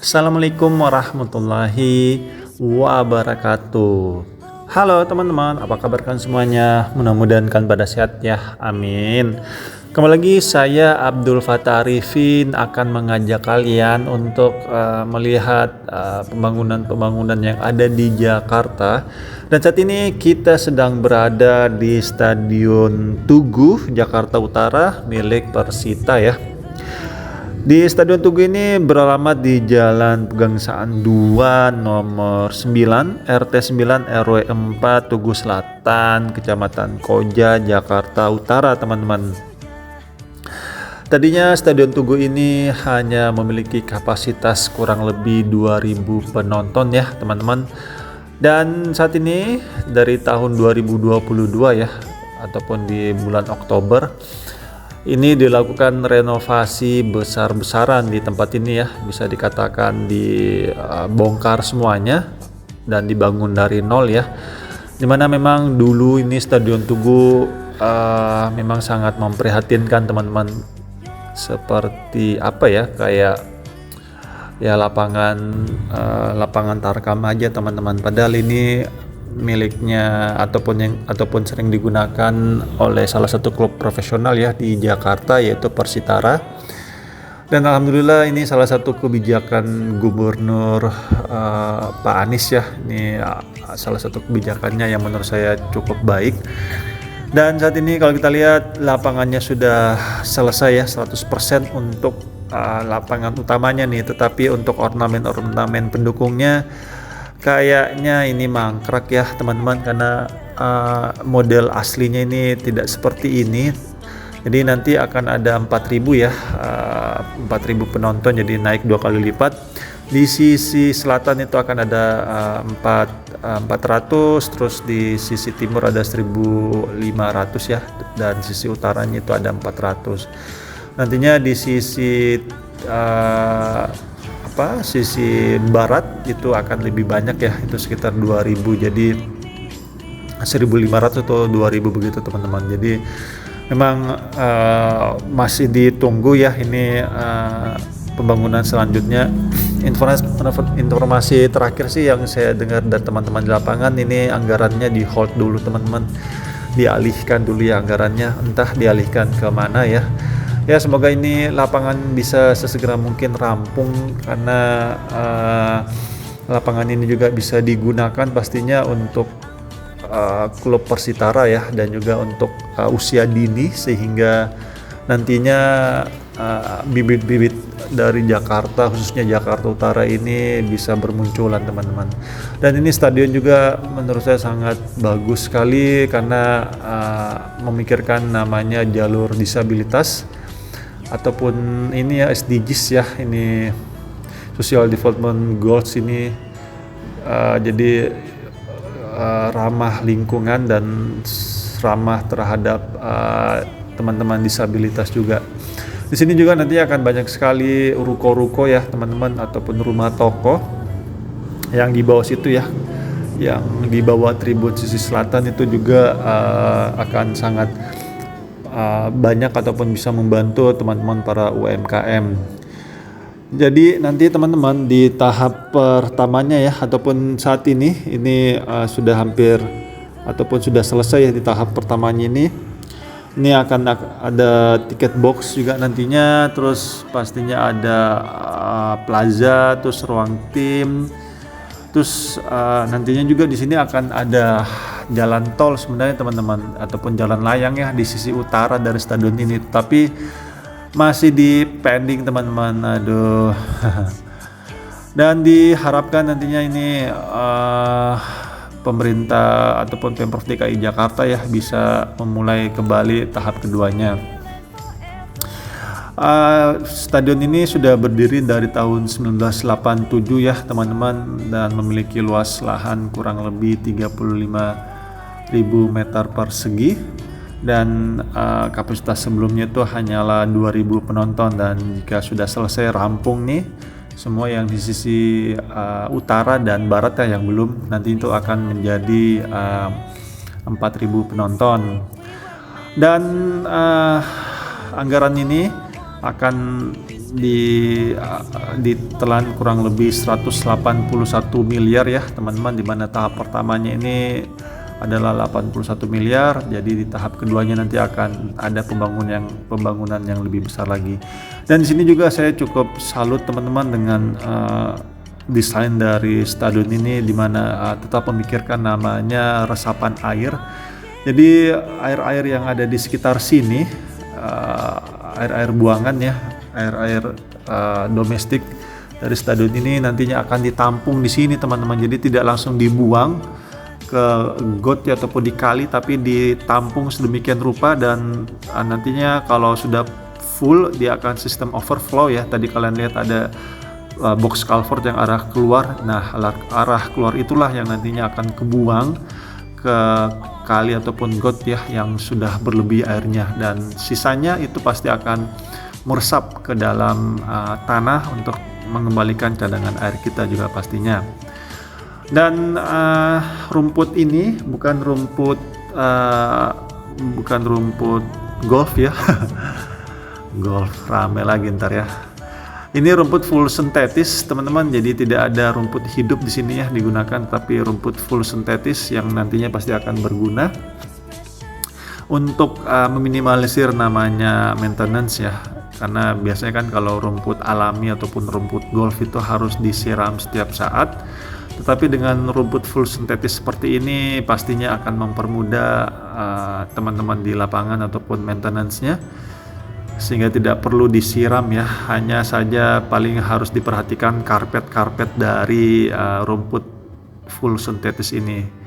Assalamualaikum warahmatullahi wabarakatuh. Halo teman-teman, apa kabar kalian semuanya? Mudah-mudahan kalian pada sehat ya, amin. Kembali lagi saya Abdul Fattah Arifin akan mengajak kalian untuk melihat pembangunan-pembangunan yang ada di Jakarta. Dan saat ini kita sedang berada di Stadion Tugu Jakarta Utara milik Persita ya. Di Stadion Tugu ini beralamat di Jalan Pegangsaan 2 nomor 9 RT 9 RW 4 Tugu Selatan, Kecamatan Koja, Jakarta Utara, teman-teman. Tadinya Stadion Tugu ini hanya memiliki kapasitas kurang lebih 2000 penonton ya, teman-teman. Dan saat ini dari tahun 2022 ya, ataupun di bulan Oktober ini dilakukan renovasi besar-besaran di tempat ini ya, bisa dikatakan dibongkar semuanya dan dibangun dari nol ya. Dimana memang dulu ini Stadion Tugu memang sangat memprihatinkan teman-teman, seperti apa ya, kayak ya lapangan tarkam aja teman-teman. Padahal ini miliknya ataupun sering digunakan oleh salah satu klub profesional ya di Jakarta, yaitu Persitara. Dan alhamdulillah ini salah satu kebijakan Gubernur Pak Anies ya. Ini salah satu kebijakannya yang menurut saya cukup baik. Dan saat ini kalau kita lihat lapangannya sudah selesai ya 100% untuk lapangan utamanya nih, tetapi untuk ornamen-ornamen pendukungnya kayaknya ini mangkrak ya teman-teman, karena model aslinya ini tidak seperti ini. Jadi nanti akan ada 4.000 ya, 4.000 penonton, jadi naik 2 kali lipat. Di sisi selatan itu akan ada 400, terus di sisi timur ada 1.500 ya, dan sisi utaranya itu ada 400. Nantinya di sisi sisi barat itu akan lebih banyak ya, itu sekitar 2000, jadi 1500 atau 2000 begitu teman-teman. Jadi memang masih ditunggu ya ini pembangunan selanjutnya. Informasi terakhir sih yang saya dengar dari teman-teman di lapangan, ini anggarannya di hold dulu teman-teman, dialihkan dulu ya anggarannya, entah dialihkan ke mana ya. Ya semoga ini lapangan bisa sesegera mungkin rampung, karena lapangan ini juga bisa digunakan pastinya untuk klub Persitara ya, dan juga untuk usia dini, sehingga nantinya bibit-bibit dari Jakarta, khususnya Jakarta Utara ini bisa bermunculan teman-teman. Dan ini stadion juga menurut saya sangat bagus sekali, karena memikirkan namanya jalur disabilitas ataupun ini ya SDGs ya, ini Social Development Goals ini, jadi ramah lingkungan dan ramah terhadap teman-teman disabilitas juga. Di sini juga nanti akan banyak sekali ruko-ruko ya teman-teman, ataupun rumah toko yang di bawah situ ya, yang di bawah tribun sisi selatan itu juga akan sangat banyak ataupun bisa membantu teman-teman para UMKM. Jadi nanti teman-teman di tahap pertamanya ya, ataupun saat ini sudah hampir ataupun sudah selesai ya di tahap pertamanya ini akan ada tiket box juga nantinya, terus pastinya ada plaza, terus ruang tim, terus nantinya juga di sini akan ada jalan tol sebenarnya teman-teman, ataupun jalan layang ya di sisi utara dari stadion ini, tapi masih di pending teman-teman, aduh. Dan diharapkan nantinya ini pemerintah ataupun Pemprov DKI Jakarta ya bisa memulai kembali tahap keduanya. Stadion ini sudah berdiri dari tahun 1987 ya teman-teman, dan memiliki luas lahan kurang lebih 35.000 meter persegi, dan kapasitas sebelumnya itu hanyalah 2.000 penonton. Dan jika sudah selesai rampung nih semua yang di sisi utara dan barat ya, yang belum, nanti itu akan menjadi 4.000 penonton. Dan anggaran ini akan ditelan kurang lebih 181 miliar ya teman-teman, di mana tahap pertamanya ini adalah 81 miliar. Jadi di tahap keduanya nanti akan ada pembangunan yang lebih besar lagi. Dan di sini juga saya cukup salut teman-teman dengan desain dari stadion ini, di mana tetap memikirkan namanya resapan air. Jadi air-air yang ada di sekitar sini, air-air buangan ya, air-air domestik dari stadion ini nantinya akan ditampung di sini teman-teman. Jadi tidak langsung dibuang ke got ya, ataupun di kali, tapi ditampung sedemikian rupa, dan nantinya kalau sudah full dia akan sistem overflow ya. Tadi kalian lihat ada box culvert yang arah keluar. Nah, arah keluar itulah yang nantinya akan kebuang ke kali ataupun got ya yang sudah berlebih airnya, dan sisanya itu pasti akan meresap ke dalam tanah untuk mengembalikan cadangan air kita juga pastinya. Dan rumput ini bukan rumput golf ya. Golf rame lagi ntar ya. Ini rumput full sintetis teman-teman, jadi tidak ada rumput hidup di sini ya digunakan, tapi rumput full sintetis yang nantinya pasti akan berguna untuk meminimalisir namanya maintenance ya. Karena biasanya kan kalau rumput alami ataupun rumput golf itu harus disiram setiap saat. Tetapi dengan rumput full sintetis seperti ini pastinya akan mempermudah teman-teman di lapangan ataupun maintenance-nya, sehingga tidak perlu disiram ya. Hanya saja paling harus diperhatikan karpet dari rumput full sintetis ini.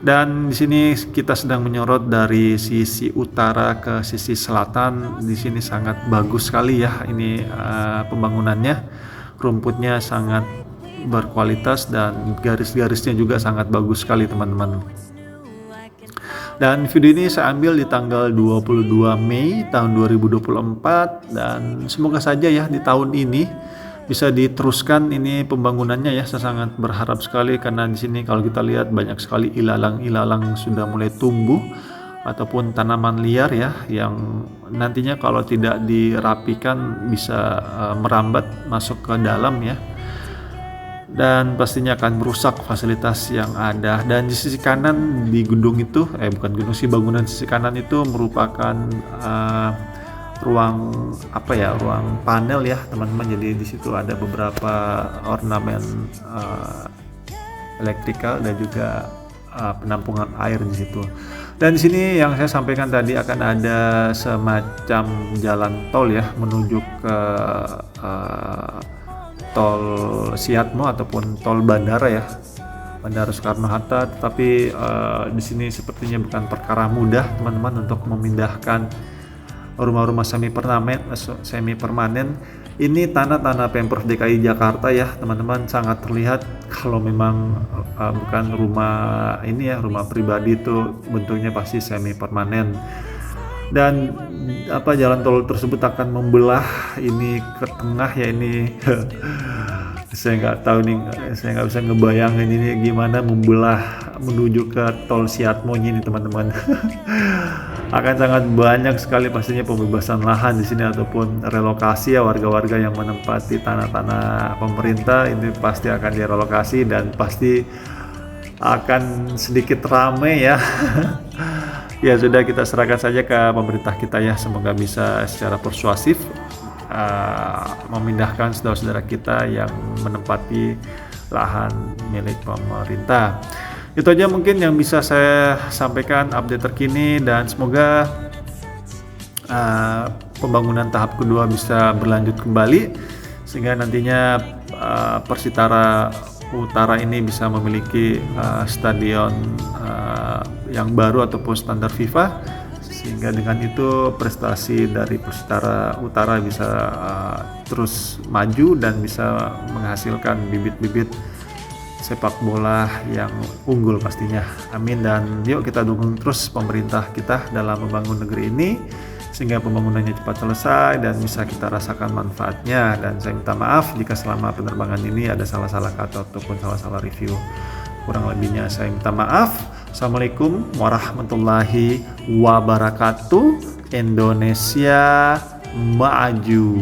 Dan di sini kita sedang menyorot dari sisi utara ke sisi selatan. Di sini sangat bagus sekali ya ini pembangunannya. Rumputnya sangat berkualitas dan garis-garisnya juga sangat bagus sekali teman-teman. Dan video ini saya ambil di tanggal 22 Mei tahun 2024, dan semoga saja ya di tahun ini bisa diteruskan ini pembangunannya ya. Saya sangat berharap sekali, karena di sini kalau kita lihat banyak sekali ilalang-ilalang sudah mulai tumbuh ataupun tanaman liar ya, yang nantinya kalau tidak dirapikan bisa merambat masuk ke dalam ya, dan pastinya akan merusak fasilitas yang ada. Dan di sisi kanan di gedung itu, bukan gedung sih, bangunan sisi kanan itu merupakan ruang ruang panel ya teman-teman. Jadi di situ ada beberapa ornamen elektrikal dan juga penampungan air di situ. Dan di sini yang saya sampaikan tadi akan ada semacam jalan tol ya menuju ke tol Siatmo ataupun tol bandara ya, Bandara Soekarno-Hatta. Tetapi di sini sepertinya bukan perkara mudah teman-teman untuk memindahkan rumah-rumah semi permanen. Ini tanah-tanah Pemprov DKI Jakarta ya teman-teman, sangat terlihat kalau memang bukan rumah ini ya, rumah pribadi itu bentuknya pasti semi permanen. Dan jalan tol tersebut akan membelah ini ke tengah ya. Ini saya nggak tahu nih, saya nggak bisa ngebayangin ini gimana membelah menuju ke tol Siatmo ini teman-teman. Akan sangat banyak sekali pastinya pembebasan lahan di sini ataupun relokasi ya, warga-warga yang menempati tanah-tanah pemerintah ini pasti akan direlokasi dan pasti akan sedikit rame ya. Ya sudah, kita serahkan saja ke pemerintah kita ya, semoga bisa secara persuasif memindahkan saudara-saudara kita yang menempati lahan milik pemerintah. Itu aja mungkin yang bisa saya sampaikan update terkini, dan semoga pembangunan tahap kedua bisa berlanjut kembali sehingga nantinya Persitara Utara ini bisa memiliki stadion yang baru ataupun standar FIFA, sehingga dengan itu prestasi dari Persitara Utara bisa terus maju dan bisa menghasilkan bibit-bibit sepak bola yang unggul pastinya. Amin. Dan yuk kita dukung terus pemerintah kita dalam membangun negeri ini sehingga pembangunannya cepat selesai dan bisa kita rasakan manfaatnya. Dan saya minta maaf jika selama penerbangan ini ada salah-salah kata ataupun salah-salah review. Kurang lebihnya saya minta maaf. Assalamualaikum warahmatullahi wabarakatuh. Indonesia maju.